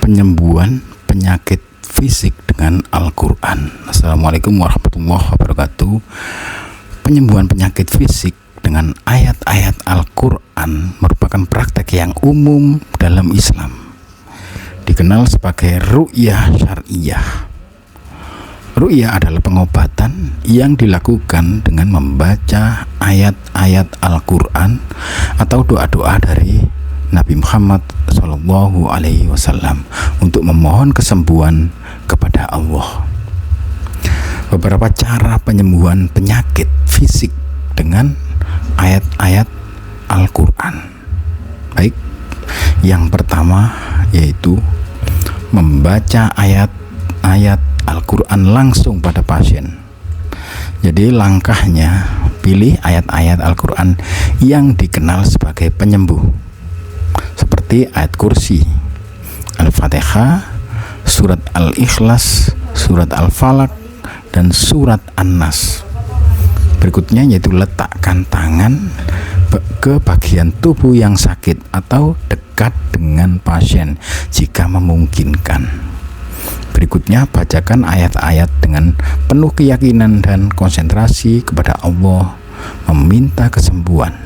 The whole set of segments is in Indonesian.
Penyembuhan penyakit fisik dengan Al-Quran. Assalamualaikum warahmatullahi wabarakatuh. Penyembuhan penyakit fisik dengan ayat-ayat Al-Quran merupakan praktek yang umum dalam Islam, dikenal sebagai ru'yah syar'iyah. Ru'yah adalah pengobatan yang dilakukan dengan membaca ayat-ayat Al-Quran atau doa-doa dari Nabi Muhammad Shallallahu Alaihi Wasallam untuk memohon kesembuhan kepada Allah. Beberapa cara penyembuhan penyakit fisik dengan ayat-ayat Al-Quran. Baik, yang pertama yaitu membaca ayat-ayat Al-Quran langsung pada pasien. Jadi langkahnya, pilih ayat-ayat Al-Quran yang dikenal sebagai penyembuh, seperti ayat kursi, Al-Fatihah, surat Al-Ikhlas, surat Al-Falaq, dan surat An-Nas. Berikutnya yaitu letakkan tangan ke bagian tubuh yang sakit atau dekat dengan pasien jika memungkinkan. Berikutnya bacakan ayat-ayat dengan penuh keyakinan dan konsentrasi kepada Allah, meminta kesembuhan.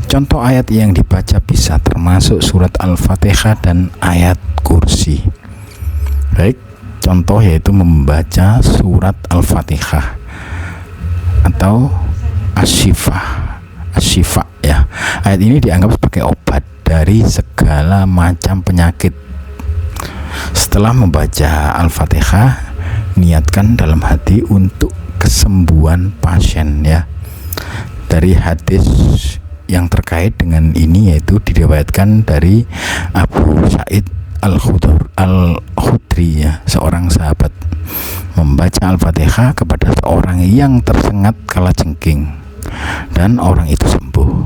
Contoh ayat yang dibaca bisa termasuk surat Al-Fatihah dan ayat kursi. Baik, contoh yaitu membaca surat Al-Fatihah atau Asy-Syifa ya. Ayat ini dianggap sebagai obat dari segala macam penyakit. Setelah membaca Al-Fatihah, niatkan dalam hati untuk kesembuhan pasien ya. Dari hadis yang terkait dengan ini yaitu diriwayatkan dari Abu Sa'id Al-Khudri ya, seorang sahabat membaca Al-Fatihah kepada seorang yang tersengat kalajengking dan orang itu sembuh.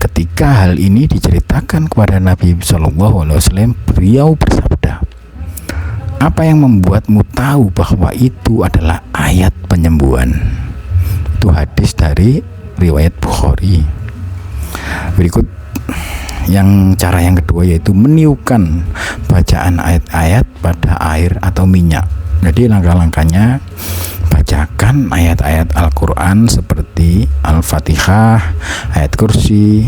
Ketika hal ini diceritakan kepada Nabi Shallallahu Alaihi Wasallam, beliau bersabda, "Apa yang membuatmu tahu bahwa itu adalah ayat penyembuhan?" Itu hadis dari riwayat Bukhari. Berikut cara yang kedua yaitu meniupkan bacaan ayat-ayat pada air atau minyak. Jadi langkah-langkahnya, bacakan ayat-ayat Al-Quran seperti Al-Fatihah, ayat kursi,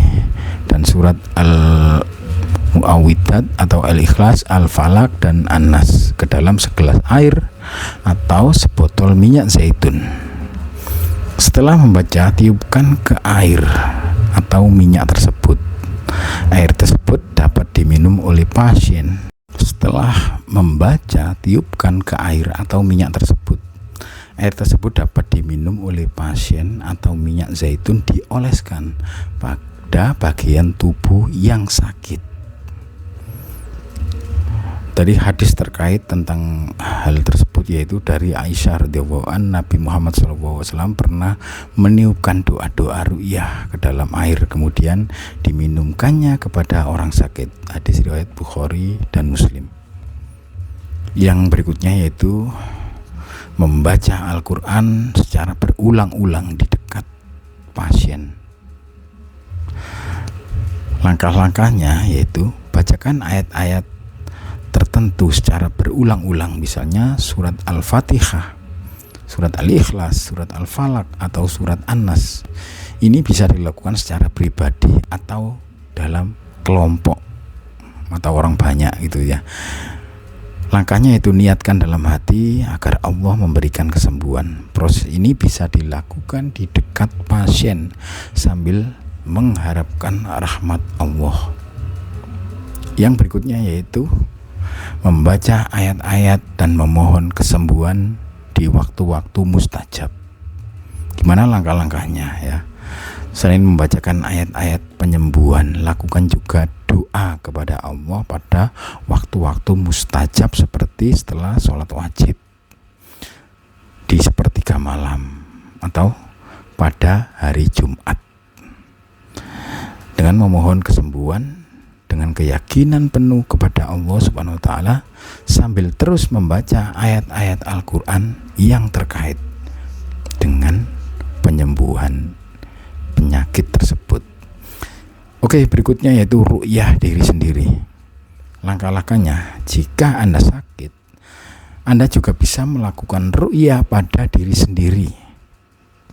dan surat Al-Mu'awwidzat atau Al-Ikhlas, Al-Falaq, dan An-Nas ke dalam segelas air atau sebotol minyak zaitun. Setelah membaca, tiupkan ke air atau minyak tersebut. Air tersebut dapat diminum oleh pasien. Setelah membaca, tiupkan ke air atau minyak tersebut. Air tersebut dapat diminum oleh pasien atau minyak zaitun dioleskan pada bagian tubuh yang sakit. Dari hadis terkait tentang hal tersebut yaitu dari Aisyah radhiyallahu anha, Nabi Muhammad SAW pernah meniupkan doa-doa ru'yah ke dalam air kemudian diminumkannya kepada orang sakit. Hadis riwayat Bukhari dan Muslim. Yang berikutnya yaitu membaca Al-Quran secara berulang-ulang di dekat pasien. Langkah-langkahnya yaitu bacakan ayat-ayat tertentu secara berulang-ulang, misalnya surat Al-Fatihah, surat Al-Ikhlas, surat Al-Falaq, atau surat An-Nas. Ini bisa dilakukan secara pribadi atau dalam kelompok atau orang banyak gitu ya. Langkahnya itu niatkan dalam hati agar Allah memberikan kesembuhan. Proses ini bisa dilakukan di dekat pasien sambil mengharapkan rahmat Allah. Yang berikutnya yaitu membaca ayat-ayat dan memohon kesembuhan di waktu-waktu mustajab. Gimana langkah-langkahnya ya? Selain membacakan ayat-ayat penyembuhan, lakukan juga doa kepada Allah pada waktu-waktu mustajab seperti setelah sholat wajib, di sepertiga malam, atau pada hari Jumat. Dengan memohon kesembuhan dengan keyakinan penuh kepada Allah Subhanahu wa taala sambil terus membaca ayat-ayat Al-Quran yang terkait dengan penyembuhan penyakit tersebut. Oke, berikutnya yaitu ru'yah diri sendiri. Langkah-langkahnya, jika Anda sakit, Anda juga bisa melakukan ru'yah pada diri sendiri.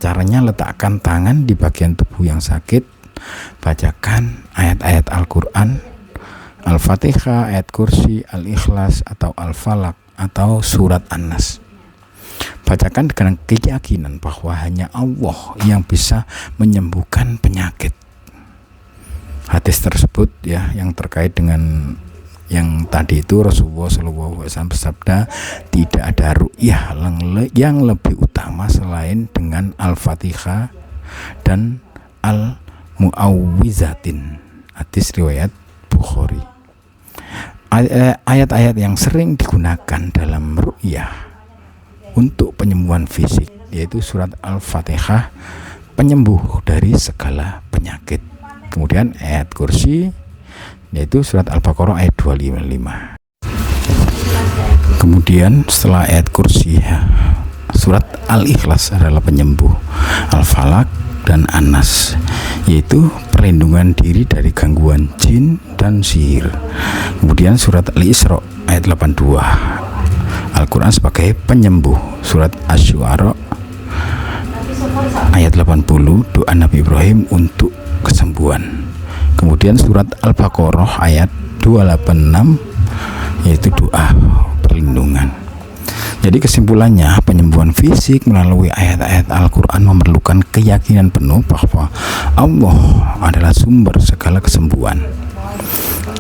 Caranya, letakkan tangan di bagian tubuh yang sakit, bacakan ayat-ayat Al-Quran, Al-Fatihah, ayat kursi, Al-Ikhlas, atau Al-Falaq, atau surat An-Nas. Bacakan dengan keyakinan bahwa hanya Allah yang bisa menyembuhkan penyakit. Hadis tersebut ya, yang terkait dengan yang tadi itu, Rasulullah SAW bersabda, tidak ada ru'yah yang lebih utama selain dengan Al-Fatihah dan Al-Mu'awwizatin. Hadis riwayat Bukhari. Ayat-ayat yang sering digunakan dalam ru'yah untuk penyembuhan fisik yaitu surat Al-Fatihah, penyembuh dari segala penyakit. Kemudian ayat kursi yaitu surat Al-Baqarah ayat 255. Kemudian setelah ayat kursi ya, surat Al-Ikhlas adalah penyembuh, Al-Falaq dan An-Nas yaitu perlindungan diri dari gangguan jin dan sihir. Kemudian surat Al-Isra ayat 82, Al-Quran sebagai penyembuh, surat Asy-Syu'ara ayat 80, doa Nabi Ibrahim untuk kesembuhan. Kemudian surat Al-Baqarah ayat 286 yaitu doa perlindungan. Jadi kesimpulannya, penyembuhan fisik melalui ayat-ayat Al-Quran memerlukan keyakinan penuh bahwa Allah adalah sumber segala kesembuhan.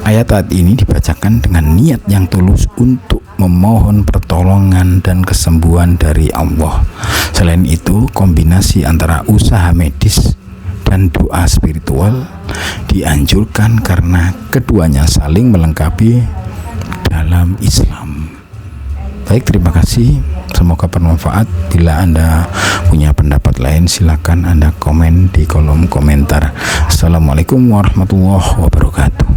Ayat-ayat ini dibacakan dengan niat yang tulus untuk memohon pertolongan dan kesembuhan dari Allah. Selain itu, kombinasi antara usaha medis dan doa spiritual dianjurkan karena keduanya saling melengkapi dalam Islam. Baik, terima kasih. Semoga bermanfaat. Bila Anda punya pendapat lain, silakan Anda komen di kolom komentar. Assalamualaikum warahmatullahi wabarakatuh.